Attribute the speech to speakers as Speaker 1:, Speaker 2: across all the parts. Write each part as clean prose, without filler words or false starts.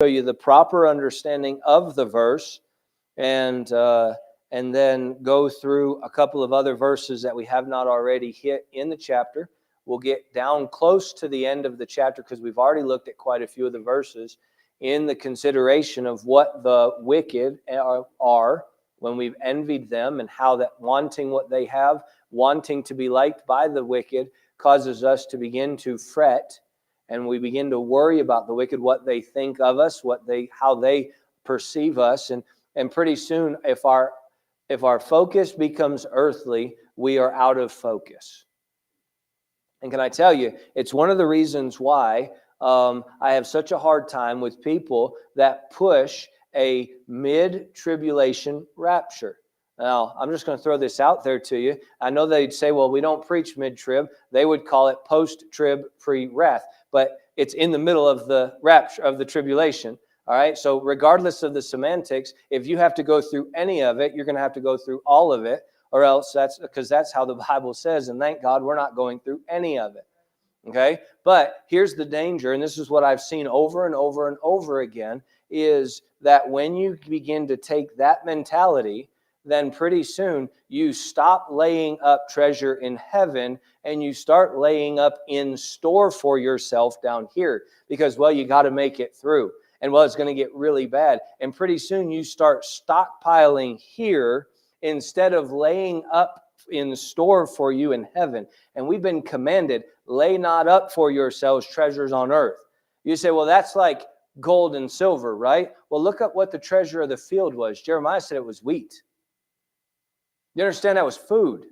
Speaker 1: show you the proper understanding of the verse, and then go through a couple of other verses that we have not already hit in the chapter. We'll get down close to the end of the chapter because we've already looked at quite a few of the verses in the consideration of what the wicked are when we've envied them, and how that wanting what they have, wanting to be liked by the wicked, causes us to begin to fret, and we begin to worry about the wicked, what they think of us, how they perceive us, and pretty soon, if our focus becomes earthly, we are out of focus. And can I tell you, it's one of the reasons why I have such a hard time with people that push a mid-tribulation rapture. Now, I'm just going to throw this out there to you. I know they'd say, well, we don't preach mid-trib. They would call it post-trib, pre-wrath. But it's in the middle of the rapture, of the tribulation. All right? So regardless of the semantics, if you have to go through any of it, you're going to have to go through all of it, or else that's how the Bible says, and thank God we're not going through any of it. Okay? But here's the danger, and this is what I've seen over and over and over again, is that when you begin to take that mentality, then pretty soon you stop laying up treasure in heaven and you start laying up in store for yourself down here. Because, well, you got to make it through. And, well, it's going to get really bad. And pretty soon you start stockpiling here instead of laying up in store for you in heaven. And we've been commanded, lay not up for yourselves treasures on earth. You say, well, that's like gold and silver, right? Well, look up what the treasure of the field was. Jeremiah said it was wheat. You understand that was food?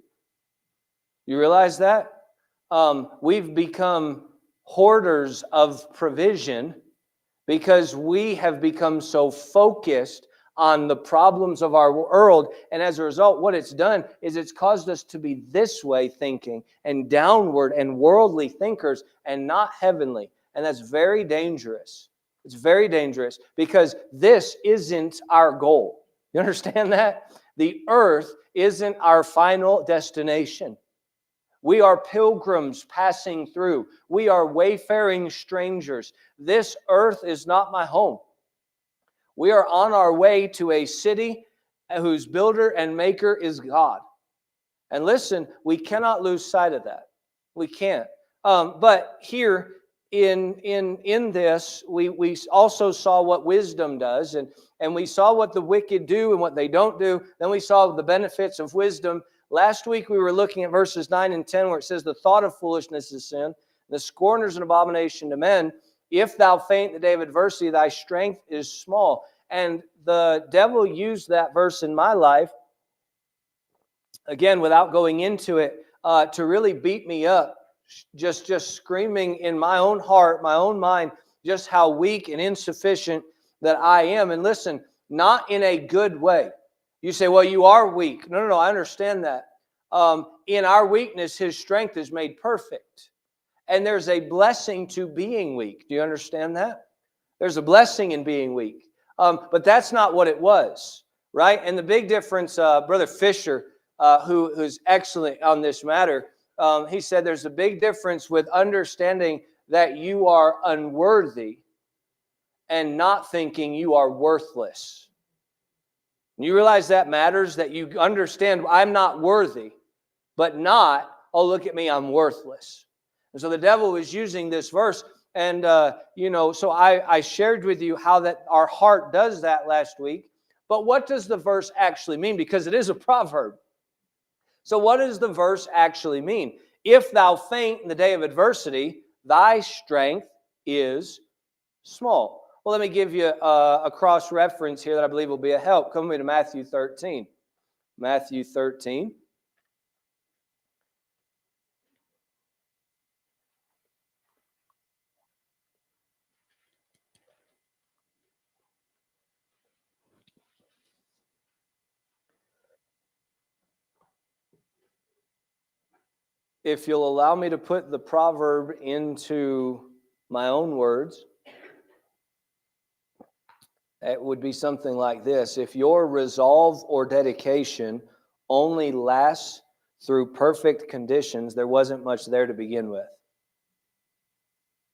Speaker 1: You realize that? We've become hoarders of provision because we have become so focused on the problems of our world. And as a result, what it's done is it's caused us to be this way thinking and downward and worldly thinkers and not heavenly. And that's very dangerous. It's very dangerous because this isn't our goal. You understand that? The earth isn't our final destination. We are pilgrims passing through. We are wayfaring strangers. This earth is not my home. We are on our way to a city whose builder and maker is God. And listen, we cannot lose sight of that. We can't. But here in this, we also saw what wisdom does, and we saw what the wicked do and what they don't do. Then we saw the benefits of wisdom. Last week we were looking at verses 9 and 10 where it says, the thought of foolishness is sin, the scorners an abomination to men. If thou faint in the day of adversity, thy strength is small. And the devil used that verse in my life, again, without going into it, to really beat me up, just screaming in my own heart, my own mind, just how weak and insufficient that I am. And listen, not in a good way. You say, well, you are weak. No, I understand that. In our weakness, his strength is made perfect. And there's a blessing to being weak. Do you understand that? There's a blessing in being weak. But that's not what it was, right? And the big difference, Brother Fisher, who's excellent on this matter, he said there's a big difference with understanding that you are unworthy and not thinking you are worthless. You realize that matters, that you understand I'm not worthy, but not, oh, look at me, I'm worthless. And so the devil was using this verse, and so I shared with you how that our heart does that last week. But what does the verse actually mean? Because it is a proverb. So what does the verse actually mean? If thou faint in the day of adversity, thy strength is small. Well, let me give you a cross-reference here that I believe will be a help. Come with me to Matthew 13. Matthew 13. If you'll allow me to put the proverb into my own words, it would be something like this. If your resolve or dedication only lasts through perfect conditions, there wasn't much there to begin with.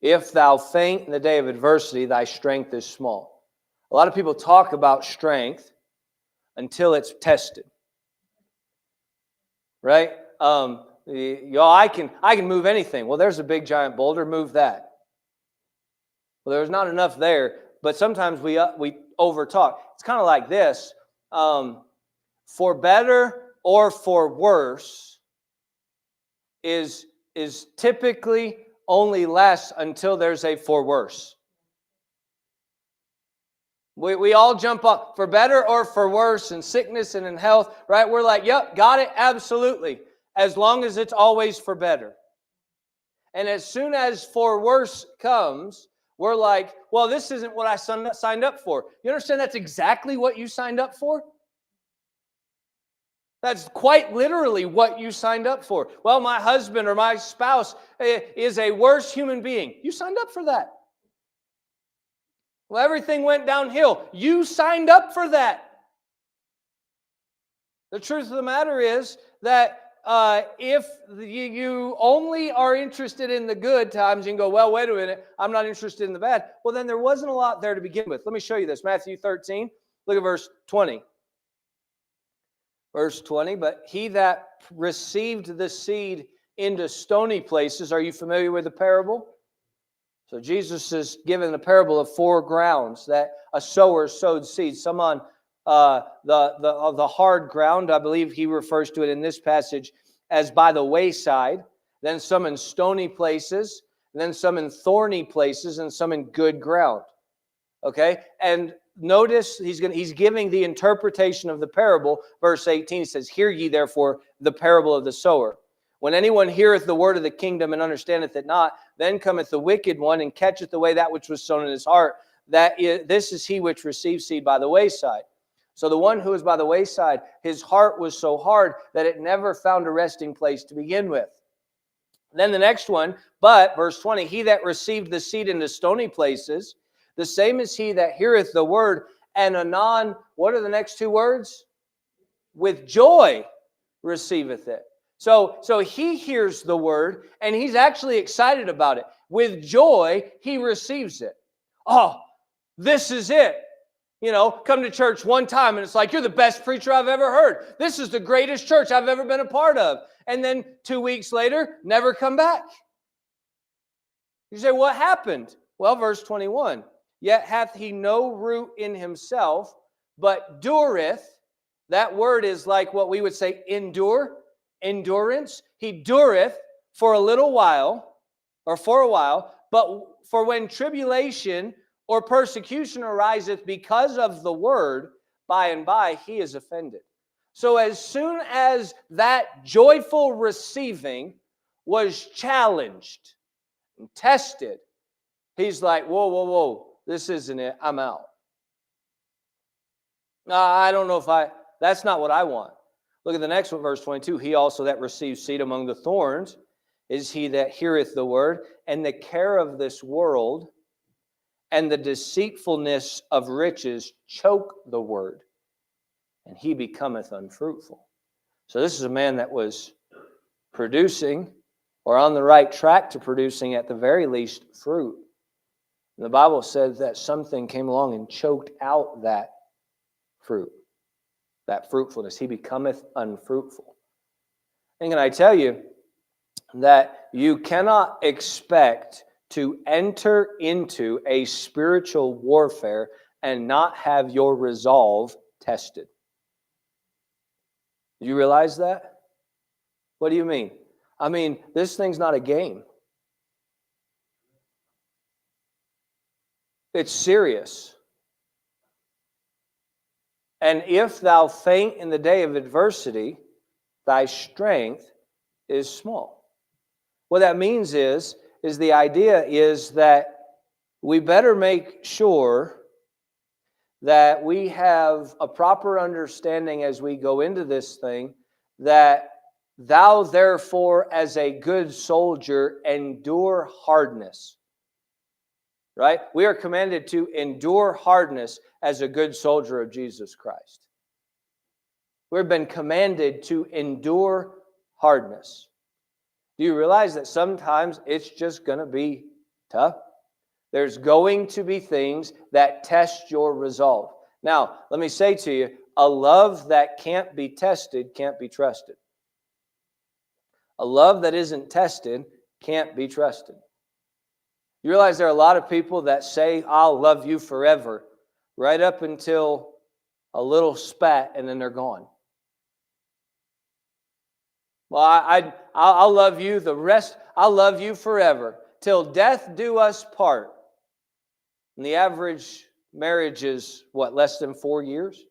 Speaker 1: If thou faint in the day of adversity, thy strength is small. A lot of people talk about strength until it's tested, right? I can move anything. Well, there's a big giant boulder. Move that. Well, there's not enough there, but sometimes we overtalk. It's kind of like this: for better or for worse is typically only less until there's a for worse. We all jump up for better or for worse in sickness and in health, right? We're like, yep, got it, absolutely, as long as it's always for better. And as soon as for worse comes, we're like, well, this isn't what I signed up for. You understand that's exactly what you signed up for? That's quite literally what you signed up for. Well, my husband or my spouse is a worse human being. You signed up for that. Well, everything went downhill. You signed up for that. The truth of the matter is that if you only are interested in the good times, you can go, well, wait a minute, I'm not interested in the bad. Well, then there wasn't a lot there to begin with. Let me show you this. Matthew 13, look at verse 20. Verse 20, but he that received the seed into stony places, are you familiar with the parable? So Jesus is given the parable of 4 grounds that a sower sowed seeds. Some on the hard ground, I believe he refers to it in this passage as by the wayside. Then some in stony places. Then some in thorny places, and some in good ground. Okay, and notice he's giving the interpretation of the parable. Verse 18 says, "Hear ye therefore the parable of the sower. When anyone heareth the word of the kingdom and understandeth it not, then cometh the wicked one and catcheth away that which was sown in his heart. This is he which receives seed by the wayside." So the one who is by the wayside, his heart was so hard that it never found a resting place to begin with. Then the next one, but, verse 20, he that received the seed into stony places, the same is he that heareth the word, and anon, what are the next 2 words? With joy receiveth it. So he hears the word, and he's actually excited about it. With joy, he receives it. Oh, this is it. Come to church one time, and it's like, you're the best preacher I've ever heard. This is the greatest church I've ever been a part of. And then 2 weeks later, never come back. You say, what happened? Well, verse 21, yet hath he no root in himself, but dureth. That word is like what we would say endure, endurance. He dureth for a little while, or for a while, but for when tribulation or persecution ariseth because of the word, by and by he is offended. So as soon as that joyful receiving was challenged and tested, he's like, whoa, this isn't it, I'm out. I don't know that's not what I want. Look at the next one, verse 22. He also that receives seed among the thorns is he that heareth the word, and the care of this world and the deceitfulness of riches choke the word, and he becometh unfruitful. So this is a man that was producing, or on the right track to producing at the very least, fruit. And the Bible says that something came along and choked out that fruit, that fruitfulness. He becometh unfruitful. And can I tell you that you cannot expect to enter into a spiritual warfare and not have your resolve tested. Do you realize that? What do you mean? I mean, this thing's not a game. It's serious. And if thou faint in the day of adversity, thy strength is small. What that means is the idea is that we better make sure that we have a proper understanding as we go into this thing, that thou therefore as a good soldier endure hardness. Right? We are commanded to endure hardness as a good soldier of Jesus Christ. We've been commanded to endure hardness. Do you realize that sometimes it's just going to be Tough. There's going to be things that test your resolve. Now, let me say to you, a love that can't be tested can't be trusted. A love that isn't tested can't be trusted. You realize there are a lot of people that say, I'll love you forever, right up until a little spat, and then they're gone. Well, I'll love you the rest, I'll love you forever, till death do us part. And the average marriage is, what, less than 4 years?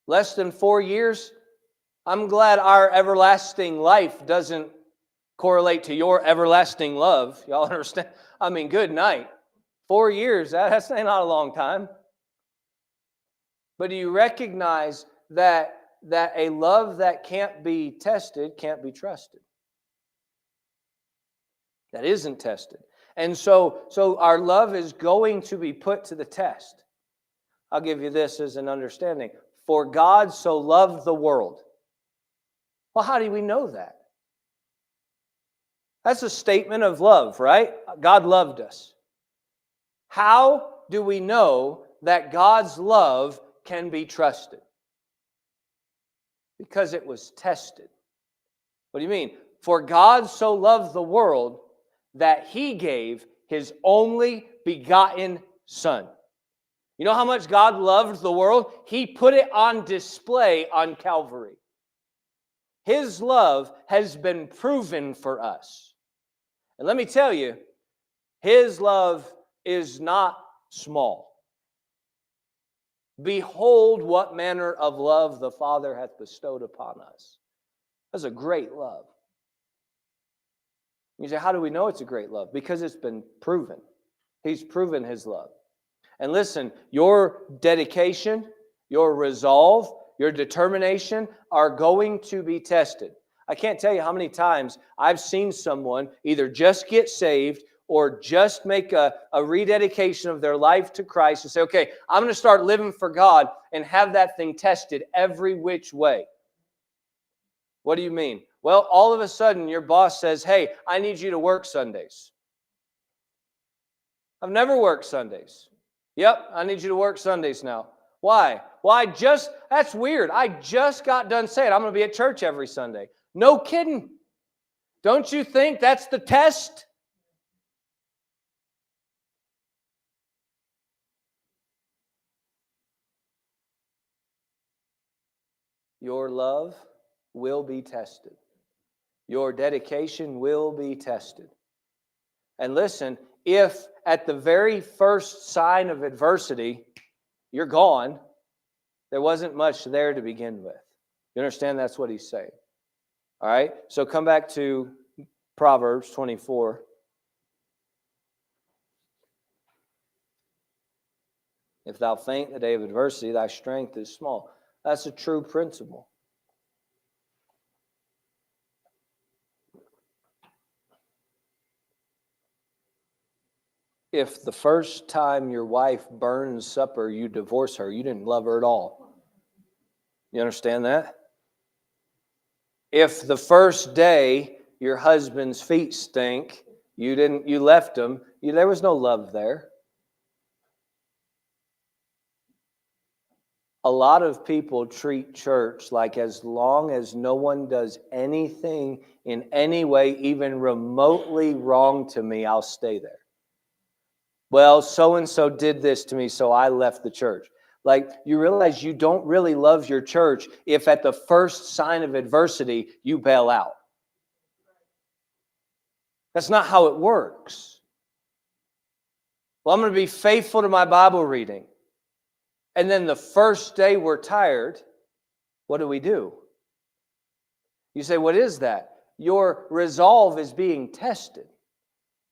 Speaker 1: Less than 4 years? I'm glad our everlasting life doesn't correlate to your everlasting love. Y'all understand? I mean, good night. 4 years, that's not a long time. But do you recognize that a love that can't be tested can't be trusted? That isn't tested. And so our love is going to be put to the test. I'll give you this as an understanding. For God so loved the world. Well, how do we know that? That's a statement of love, right? God loved us. How do we know that God's love can be trusted? Because it was tested. What do you mean? For God so loved the world that He gave His only begotten Son. You know how much God loved the world? He put it on display on Calvary. His love has been proven for us. And let me tell you, His love is not small. Behold what manner of love the Father hath bestowed upon us. That's a great love. You say, how do we know it's a great love? Because it's been proven. He's proven His love. And listen, your dedication, your resolve, your determination are going to be tested. I can't tell you how many times I've seen someone either just get saved or just make a rededication of their life to Christ and say, okay, I'm going to start living for God, and have that thing tested every which way. What do you mean? Well, all of a sudden your boss says, hey, I need you to work Sundays. I've never worked Sundays. Yep, I need you to work Sundays now. Why? Well, that's weird. I just got done saying I'm going to be at church every Sunday. No kidding. Don't you think that's the test? Your love will be tested. Your dedication will be tested. And listen, if at the very first sign of adversity, you're gone, there wasn't much there to begin with. You understand? That's what he's saying. All right? So come back to Proverbs 24. If thou faint in the day of adversity, thy strength is small. That's a true principle. If the first time your wife burns supper, you divorce her, you didn't love her at all. You understand that? If the first day your husband's feet stink, you left him, there was no love there. A lot of people treat church like as long as no one does anything in any way, even remotely wrong to me, I'll stay there. Well, so-and-so did this to me, so I left the church. Like, you realize you don't really love your church if at the first sign of adversity, you bail out. That's not how it works. Well, I'm going to be faithful to my Bible reading. And then the first day we're tired, what do? You say, what is that? Your resolve is being tested.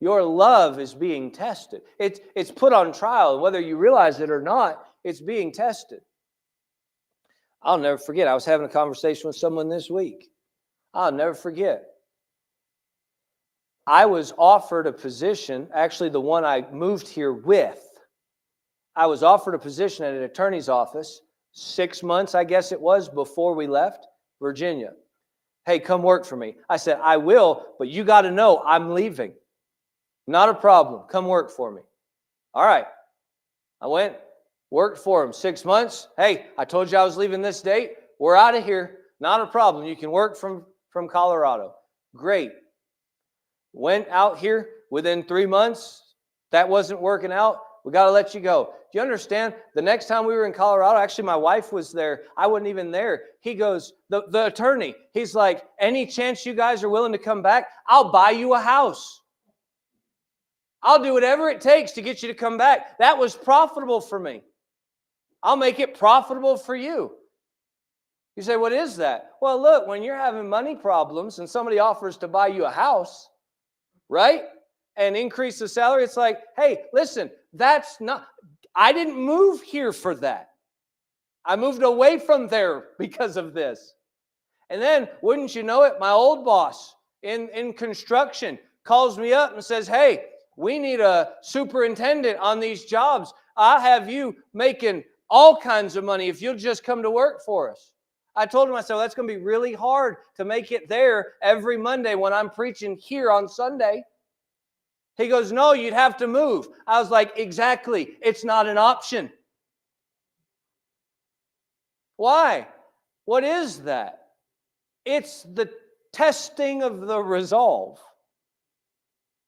Speaker 1: Your love is being tested. It's put on trial. Whether you realize it or not, it's being tested. I'll never forget. I was having a conversation with someone this week. I'll never forget. I was offered a position, actually the one I moved here with. I was offered a position at an attorney's office 6 months, I guess it was, before we left Virginia. Hey, come work for me. I said, I will, but you got to know I'm leaving. Not a problem. Come work for me. All right. I went, worked for him 6 months. Hey, I told you I was leaving this date. We're out of here. Not a problem. You can work from Colorado. Great. Went out here within 3 months. That wasn't working out. We got to let you go. Do you understand? The next time we were in Colorado, actually my wife was there. I wasn't even there. He goes, the attorney, he's like, any chance you guys are willing to come back? I'll buy you a house. I'll do whatever it takes to get you to come back. That was profitable for me. I'll make it profitable for you. You say, what is that? Well, look, when you're having money problems and somebody offers to buy you a house, right? And increase the salary, it's like, hey, listen, that's not, I didn't move here for that. I moved away from there because of this. And then, wouldn't you know it, my old boss in construction calls me up and says, hey, we need a superintendent on these jobs. I'll have you making all kinds of money if you'll just come to work for us. I told him, I said, well, that's going to be really hard to make it there every Monday when I'm preaching here on Sunday. He goes, no, you'd have to move. I was like, exactly. It's not an option. Why? What is that? It's the testing of the resolve.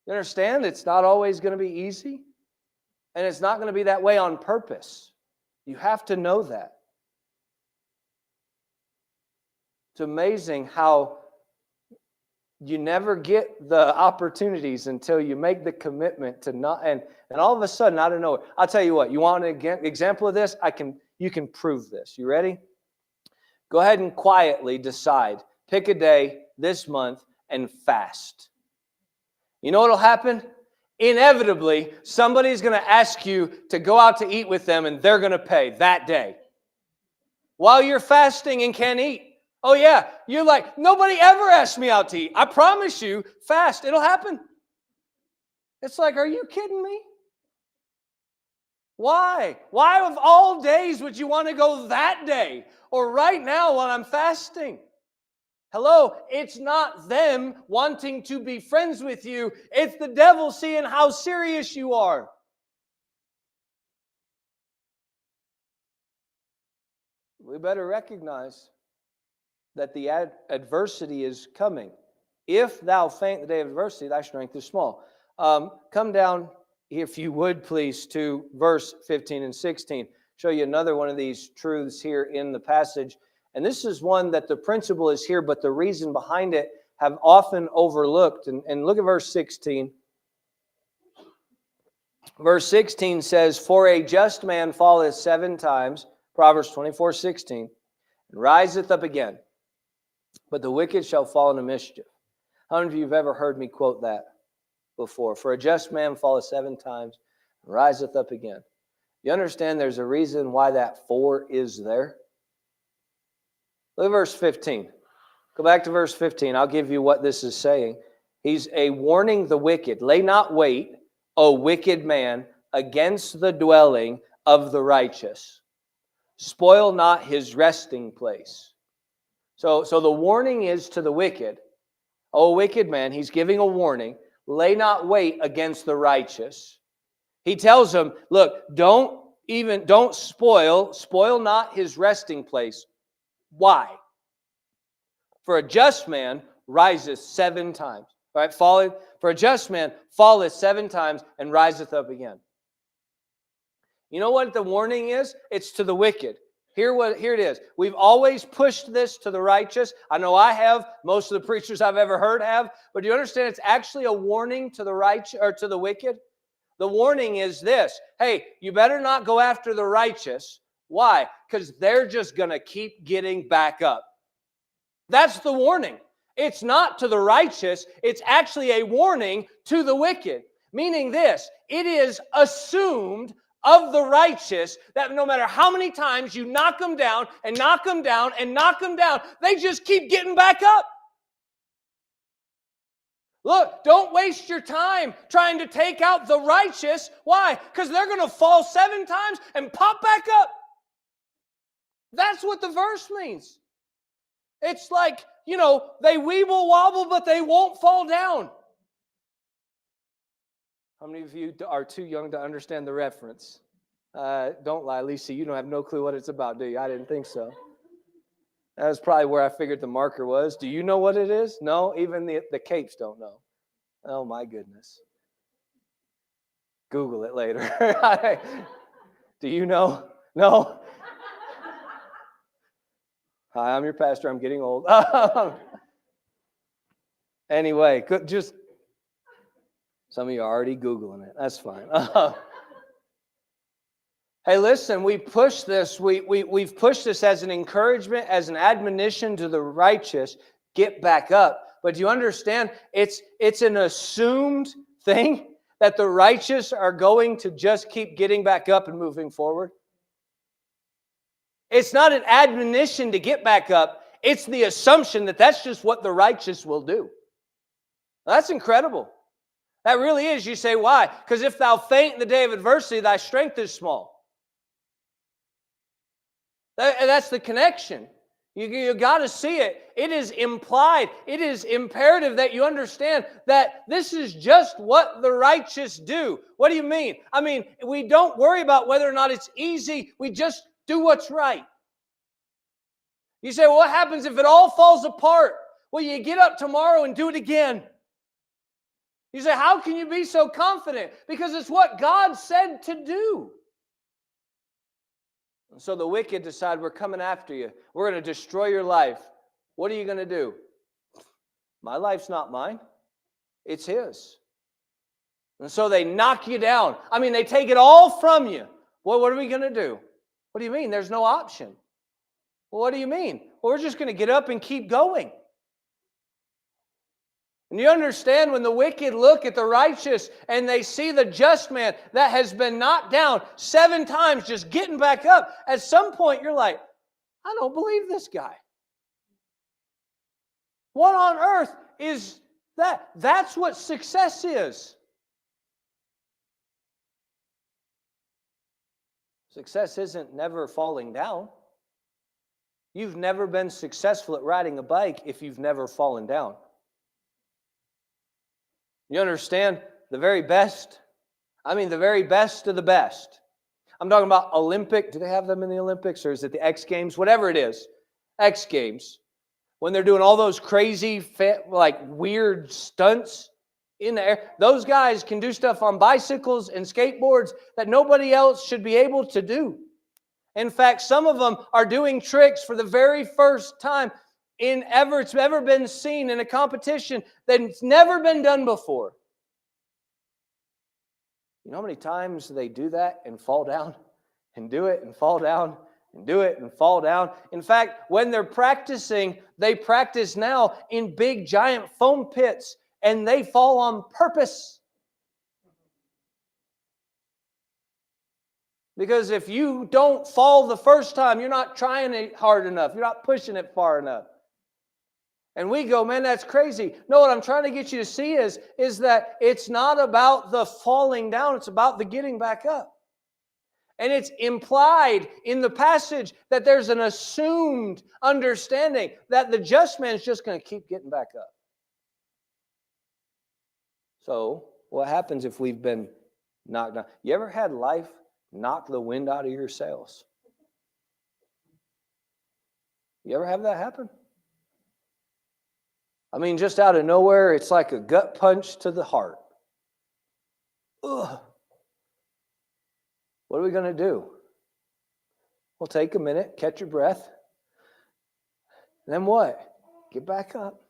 Speaker 1: You understand? It's not always going to be easy. And it's not going to be that way on purpose. You have to know that. It's amazing how you never get the opportunities until you make the commitment to not, and all of a sudden, I don't know. I'll tell you what, you want an example of this? You can prove this. You ready? Go ahead and quietly decide. Pick a day this month and fast. You know what'll happen? Inevitably, somebody's going to ask you to go out to eat with them and they're going to pay that day. While you're fasting and can't eat. Oh yeah, you're like, nobody ever asked me out to eat. I promise you, fast, it'll happen. It's like, are you kidding me? Why? Why of all days would you want to go that day or right now while I'm fasting? Hello, it's not them wanting to be friends with you. It's the devil seeing how serious you are. We better recognize that the adversity is coming. If thou faint the day of adversity, thy strength is small. Come down, if you would please, to verse 15 and 16. Show you another one of these truths here in the passage. And this is one that the principle is here, but the reason behind it have often overlooked. And look at verse 16. Verse 16 says, for a just man falleth 7 times, Proverbs 24:16, and riseth up again. But the wicked shall fall into mischief. How many of you have ever heard me quote that before? For a just man falleth 7 times and riseth up again. You understand there's a reason why that 4 is there? Look at verse 15. Go back to verse 15. I'll give you what this is saying. He's a warning the wicked. Lay not wait, O wicked man, against the dwelling of the righteous. Spoil not his resting place. So the warning is to the wicked. O wicked man, he's giving a warning. Lay not wait against the righteous. He tells them, look, don't spoil not his resting place. Why? For a just man riseth 7 times. All right, for a just man falleth 7 times and riseth up again. You know what the warning is? It's to the wicked. Here it is. We've always pushed this to the righteous. I know I have. Most of the preachers I've ever heard have. But do you understand it's actually a warning to the righteous or to the wicked? The warning is this. Hey, you better not go after the righteous. Why? Because they're just going to keep getting back up. That's the warning. It's not to the righteous. It's actually a warning to the wicked. Meaning this, it is assumed of the righteous that no matter how many times you knock them down and knock them down and knock them down, they just keep getting back up. Look, don't waste your time trying to take out the righteous. Why? Because they're going to fall 7 times and pop back up. That's what the verse means. It's like they weeble wobble, but they won't fall down. How many of you are too young to understand the reference? Don't lie, Lisa. You don't have no clue what it's about, do you? I didn't think so. That was probably where I figured the marker was. Do you know what it is? No, even the capes don't know. Oh, my goodness. Google it later. Do you know? No? Hi, I'm your pastor. I'm getting old. Anyway, just some of you are already Googling it. That's fine. Hey, listen, we push this. We've pushed this as an encouragement, as an admonition to the righteous. Get back up. But do you understand? It's an assumed thing that the righteous are going to just keep getting back up and moving forward. It's not an admonition to get back up. It's the assumption that that's just what the righteous will do. That's incredible. That really is. You say, why? Because if thou faint in the day of adversity, thy strength is small. That's the connection. You got to see it. It is implied. It is imperative that you understand that this is just what the righteous do. What do you mean? I mean, we don't worry about whether or not it's easy. We just do what's right. You say, well, what happens if it all falls apart? Well, you get up tomorrow and do it again. You say, how can you be so confident? Because it's what God said to do. And so the wicked decide, we're coming after you. We're going to destroy your life. What are you going to do? My life's not mine. It's His. And so they knock you down. I mean, they take it all from you. Well, what are we going to do? What do you mean? There's no option. Well, what do you mean? Well, we're just going to get up and keep going. And you understand when the wicked look at the righteous and they see the just man that has been knocked down 7 times just getting back up, at some point you're like, I don't believe this guy. What on earth is that? That's what success is. Success isn't never falling down. You've never been successful at riding a bike if you've never fallen down. You understand? The very best, the very best of the best. I'm talking about Olympic. Do they have them in the Olympics, or is it the X Games? Whatever it is, X Games. When they're doing all those crazy, weird stunts in the air, those guys can do stuff on bicycles and skateboards that nobody else should be able to do. In fact, some of them are doing tricks for the very first time it's ever been seen in a competition that's never been done before. You know how many times they do that and fall down and do it and fall down and do it and fall down? In fact, when they're practicing, they practice now in big giant foam pits and they fall on purpose. Because if you don't fall the first time, you're not trying it hard enough. You're not pushing it far enough. And we go, man, that's crazy. No, what I'm trying to get you to see is that it's not about the falling down. It's about the getting back up. And it's implied in the passage that there's an assumed understanding that the just man is just going to keep getting back up. So what happens if we've been knocked down? You ever had life knock the wind out of your sails? You ever have that happen? Just out of nowhere, it's like a gut punch to the heart. Ugh. What are we going to do? Well, take a minute, catch your breath. Then what? Get back up.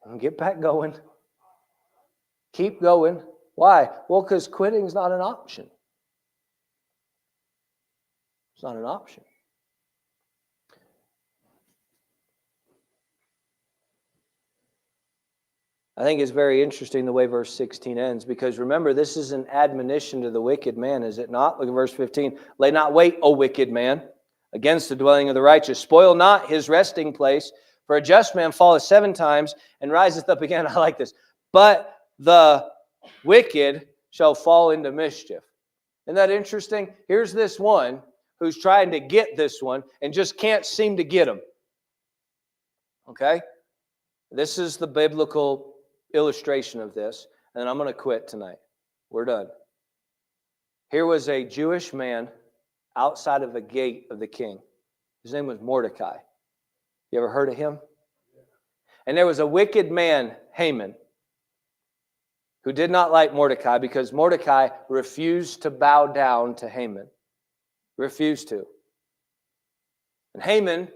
Speaker 1: And get back going. Keep going. Why? Well, because quitting's not an option. It's not an option. I think it's very interesting the way verse 16 ends, because remember, this is an admonition to the wicked man, is it not? Look at verse 15. Lay not wait, O wicked man, against the dwelling of the righteous. Spoil not his resting place, for a just man falleth 7 times and riseth up again. I like this. But the wicked shall fall into mischief. Isn't that interesting? Here's this one who's trying to get this one and just can't seem to get him. Okay? This is the biblical illustration of this, and I'm going to quit tonight. We're done. Here was a Jewish man outside of a gate of the king. His name was Mordecai. You ever heard of him? And there was a wicked man, Haman, who did not like Mordecai because Mordecai refused to bow down to Haman. Refused to. And Haman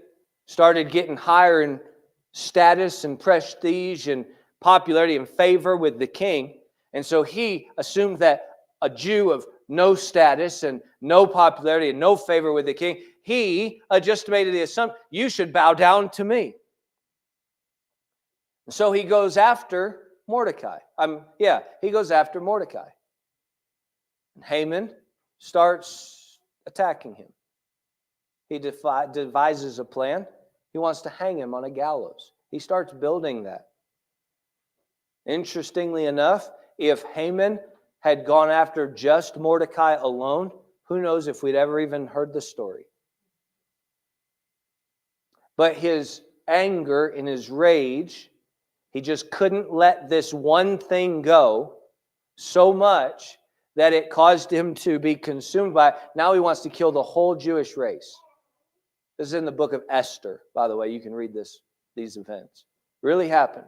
Speaker 1: started getting higher in status and prestige and popularity and favor with the king. And so he assumed that a Jew of no status and no popularity and no favor with the king, he just made the assumption, you should bow down to me. And so he goes after Mordecai. He goes after Mordecai. And Haman starts attacking him. He devises a plan. He wants to hang him on a gallows. He starts building that. Interestingly enough, if Haman had gone after just Mordecai alone, who knows if we'd ever even heard the story. But his anger and his rage, he just couldn't let this one thing go so much that it caused him to be consumed by it. Now he wants to kill the whole Jewish race. This is in the book of Esther, by the way. You can read these events. Really happened.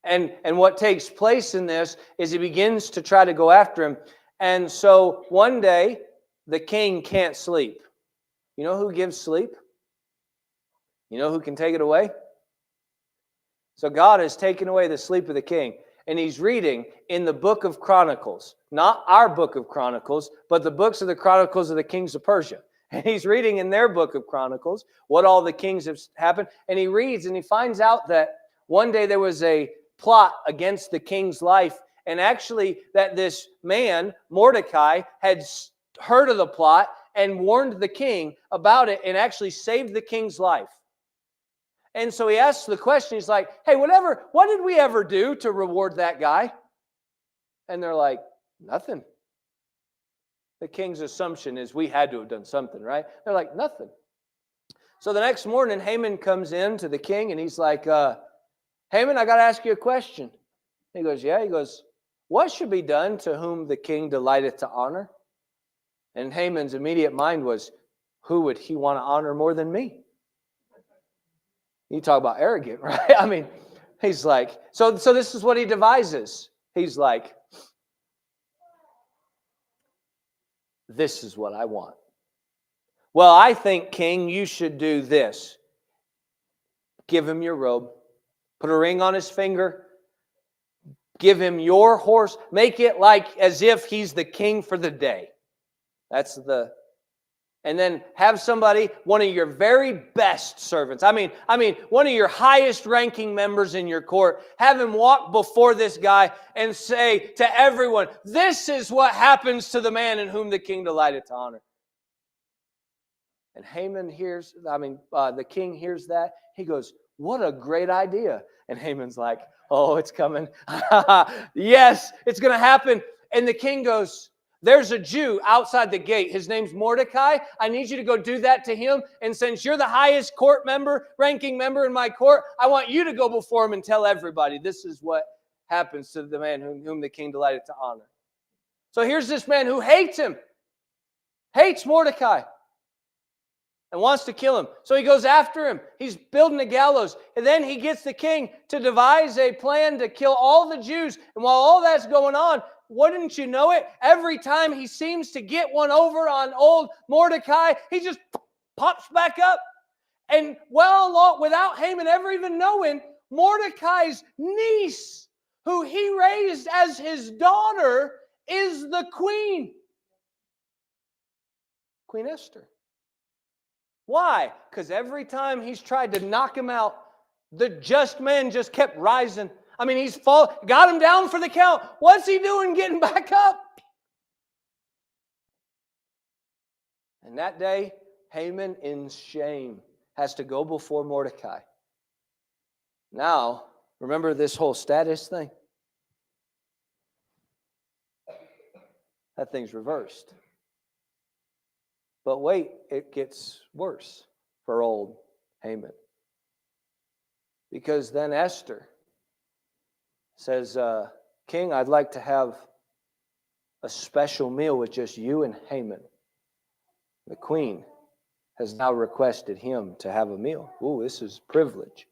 Speaker 1: And what takes place in this is he begins to try to go after him. And so one day, the king can't sleep. You know who gives sleep? You know who can take it away? So God has taken away the sleep of the king. And he's reading in the book of Chronicles. Not our book of Chronicles, but the books of the Chronicles of the kings of Persia. And he's reading in their book of Chronicles what all the kings have happened. And he reads and he finds out that one day there was a plot against the king's life. And actually that this man, Mordecai, had heard of the plot and warned the king about it and actually saved the king's life. And so he asks the question, he's like, hey, what did we ever do to reward that guy? And they're like, nothing. The king's assumption is we had to have done something, right? They're like, nothing. So the next morning, Haman comes in to the king and he's like, Haman, I got to ask you a question. He goes, yeah. He goes, what should be done to whom the king delighteth to honor? And Haman's immediate mind was, who would he want to honor more than me? You talk about arrogant, right? I mean, he's like, so this is what he devises. He's like, this is what I want. Well, I think, king, you should do this. Give him your robe. Put a ring on his finger. Give him your horse. Make it like as if he's the king for the day. And then have somebody, one of your very best servants. I mean, one of your highest ranking members in your court. Have him walk before this guy and say to everyone, this is what happens to the man in whom the king delighted to honor. And Haman the king hears that. He goes, what a great idea. And Haman's like, oh, it's coming. Yes, it's going to happen. And the king goes, there's a Jew outside the gate. His name's Mordecai. I need you to go do that to him. And since you're the highest ranking member in my court, I want you to go before him and tell everybody this is what happens to the man whom the king delighted to honor. So here's this man who hates him, hates Mordecai, and wants to kill him. So he goes after him. He's building a gallows. And then he gets the king to devise a plan to kill all the Jews. And while all that's going on, wouldn't you know it, every time he seems to get one over on old Mordecai, he just pops back up. And without Haman ever even knowing, Mordecai's niece, who he raised as his daughter, is the queen. Queen Esther. Why? Because every time he's tried to knock him out, the just man just kept rising. I mean, got him down for the count. What's he doing getting back up? And that day, Haman, in shame, has to go before Mordecai. Now, remember this whole status thing? That thing's reversed. But wait, it gets worse for old Haman. Because then Esther says, King, I'd like to have a special meal with just you and Haman. The queen has now requested him to have a meal. Ooh, this is privilege.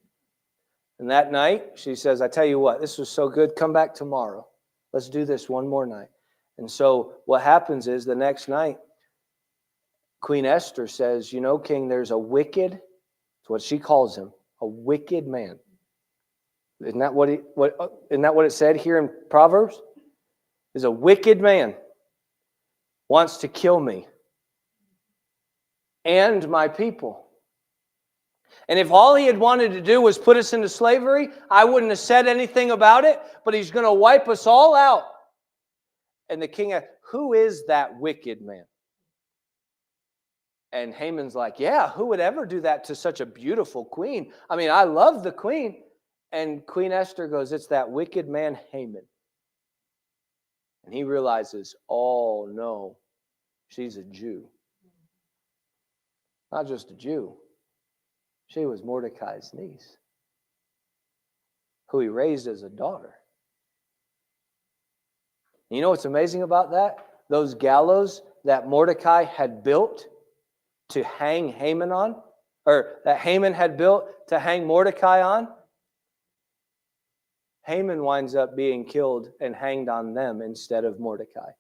Speaker 1: And that night, she says, I tell you what, this was so good. Come back tomorrow. Let's do this one more night. And so what happens is the next night, Queen Esther says, you know, King, there's a wicked, that's what she calls him, a wicked man. Isn't that what it said here in Proverbs? Is a wicked man wants to kill me and my people. And if all he had wanted to do was put us into slavery, I wouldn't have said anything about it, but he's going to wipe us all out. And the king asked, who is that wicked man? And Haman's like, yeah, who would ever do that to such a beautiful queen? I mean, I love the queen. And Queen Esther goes, it's that wicked man Haman. And he realizes, oh no, she's a Jew. Not just a Jew. She was Mordecai's niece, who he raised as a daughter. You know what's amazing about that? Those gallows that Mordecai had built to hang Haman on, or that Haman had built to hang Mordecai on, Haman winds up being killed and hanged on them instead of Mordecai.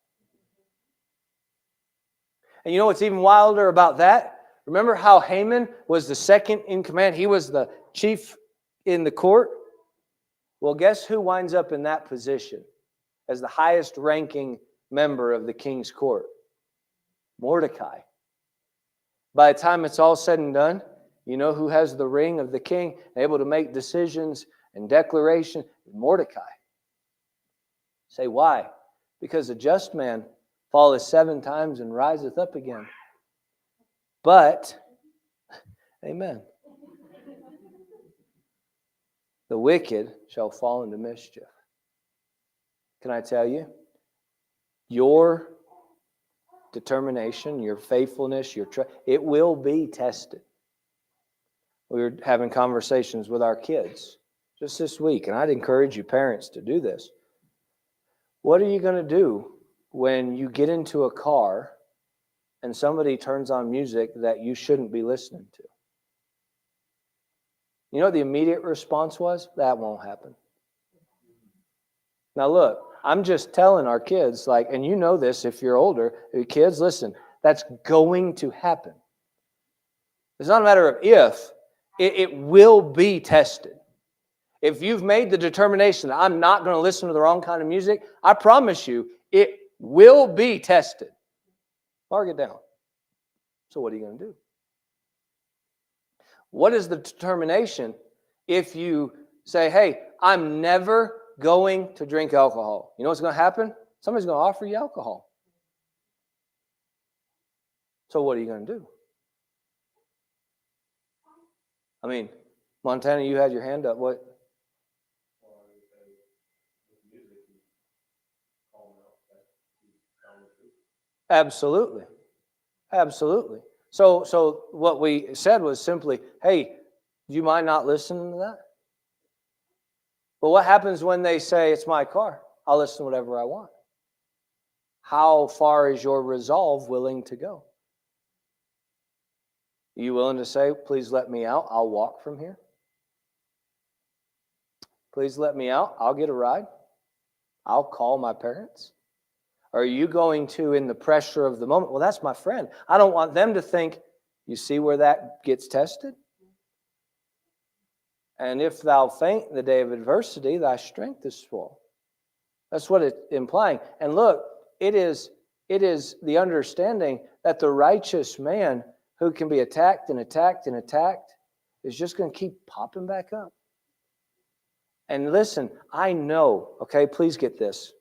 Speaker 1: And you know what's even wilder about that? Remember how Haman was the second in command? He was the chief in the court. Well, guess who winds up in that position as the highest ranking member of the king's court? Mordecai. By the time it's all said and done, you know who has the ring of the king, able to make decisions and declaration? Mordecai. Say why? Because a just man falleth 7 times and riseth up again. But, amen, the wicked shall fall into mischief. Can I tell you? Your determination, your faithfulness, your trust, it will be tested. We were having conversations with our kids just this week, and I'd encourage you parents to do this. What are you going to do when you get into a car and somebody turns on music that you shouldn't be listening to? You know what the immediate response was? That won't happen. Now look, I'm just telling our kids, and you know this if you're older, kids, listen, that's going to happen. It's not a matter of if, it will be tested. If you've made the determination that I'm not going to listen to the wrong kind of music, I promise you, it will be tested. Mark it down. So what are you going to do? What is the determination if you say, hey, I'm never going to drink alcohol? You know what's going to happen? Somebody's going to offer you alcohol. So what are you going to do? I mean, Montana, you had your hand up. What? Absolutely. Absolutely. So what we said was simply, hey, do you mind not listening to that? But what happens when they say, it's my car? I'll listen to whatever I want. How far is your resolve willing to go? Are you willing to say, please let me out, I'll walk from here? Please let me out, I'll get a ride. I'll call my parents. Or are you going to, in the pressure of the moment, well, that's my friend. I don't want them to think, you see where that gets tested? And if thou faint in the day of adversity, thy strength is small. That's what it's implying. And look, it is the understanding that the righteous man who can be attacked and attacked and attacked is just going to keep popping back up. And listen, I know, okay, please get this.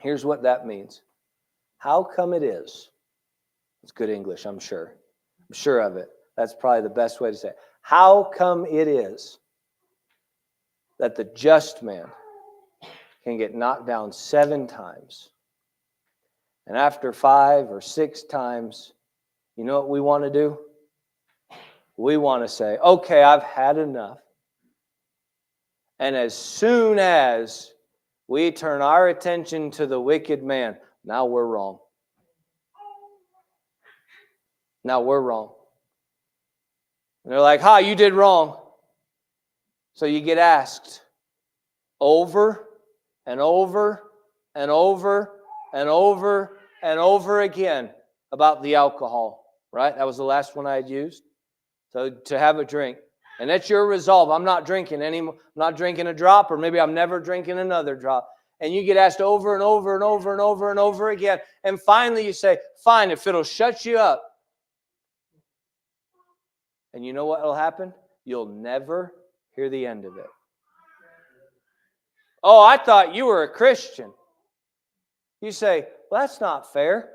Speaker 1: Here's what that means. How come it is? It's good English, I'm sure. I'm sure of it. That's probably the best way to say it. How come it is that the just man can get knocked down 7 times, and after 5 or 6 times, you know what we want to do? We want to say, okay, I've had enough. And as soon as we turn our attention to the wicked man, now we're wrong. Now we're wrong. And they're like, you did wrong. So you get asked over and over and over and over and over again about the alcohol, right? That was the last one I had used. So to have a drink. And that's your resolve. I'm not drinking anymore. I'm not drinking a drop, or maybe I'm never drinking another drop. And you get asked over and over and over and over and over again. And finally you say, fine, if it'll shut you up. And you know what will happen? You'll never hear the end of it. Oh, I thought you were a Christian. You say, well, that's not fair.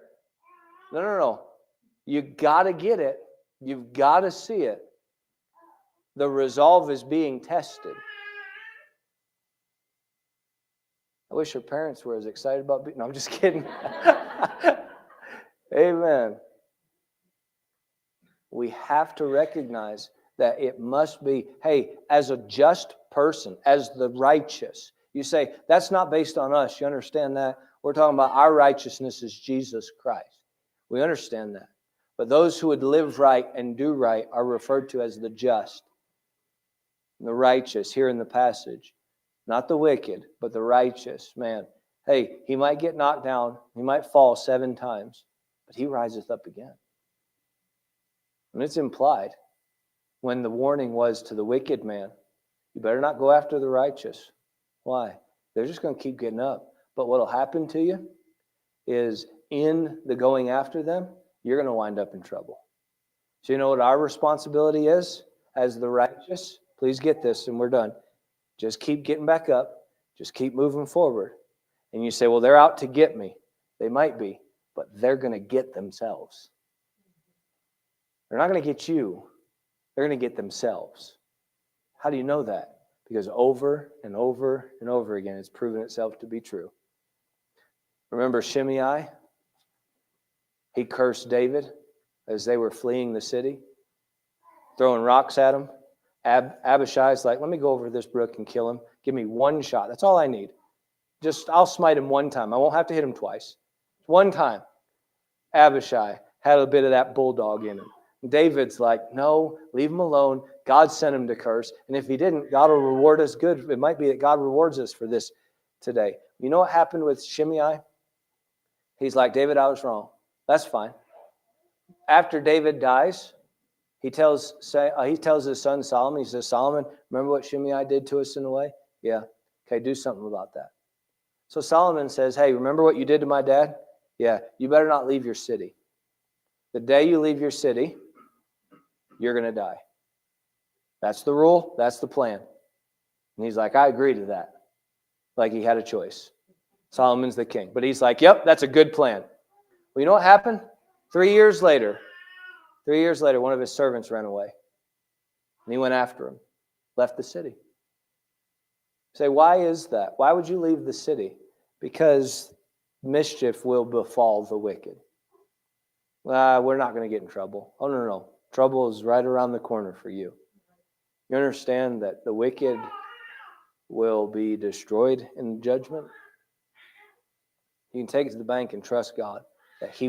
Speaker 1: No. You got to get it. You've got to see it. The resolve is being tested. I wish her parents were as excited about being... No, I'm just kidding. Amen. We have to recognize that it must be, hey, as a just person, as the righteous. You say, that's not based on us. You understand that? We're talking about our righteousness is Jesus Christ. We understand that. But those who would live right and do right are referred to as the just. The righteous here in the passage. Not the wicked, but the righteous man. Hey, he might get knocked down. He might fall 7 times, but he riseth up again. And it's implied when the warning was to the wicked man, you better not go after the righteous. Why? They're just going to keep getting up. But what will happen to you is in the going after them, you're going to wind up in trouble. So you know what our responsibility is as the righteous? Please get this and we're done. Just keep getting back up. Just keep moving forward. And you say, well, they're out to get me. They might be, but they're going to get themselves. They're not going to get you. They're going to get themselves. How do you know that? Because over and over and over again, it's proven itself to be true. Remember Shimei? He cursed David as they were fleeing the city, throwing rocks at him. Abishai's like, let me go over this brook and kill him. Give me one shot. That's all I need. I'll smite him one time. I won't have to hit him twice. One time. Abishai had a bit of that bulldog in him. David's like, no, leave him alone. God sent him to curse. And if he didn't, God will reward us good. It might be that God rewards us for this today. You know what happened with Shimei? He's like, David, I was wrong. That's fine. After David dies, he tells his son Solomon, he says, Solomon, remember what Shimei did to us in a way? Yeah. Okay, do something about that. So Solomon says, hey, remember what you did to my dad? Yeah, you better not leave your city. The day you leave your city, you're going to die. That's the rule. That's the plan. And he's like, I agree to that. Like he had a choice. Solomon's the king. But he's like, yep, that's a good plan. Well, you know what happened? 3 years later, one of his servants ran away. And he went after him. Left the city. Say, why is that? Why would you leave the city? Because mischief will befall the wicked. We're not going to get in trouble. Oh, no. Trouble is right around the corner for you. You understand that the wicked will be destroyed in judgment? You can take it to the bank and trust God that He will.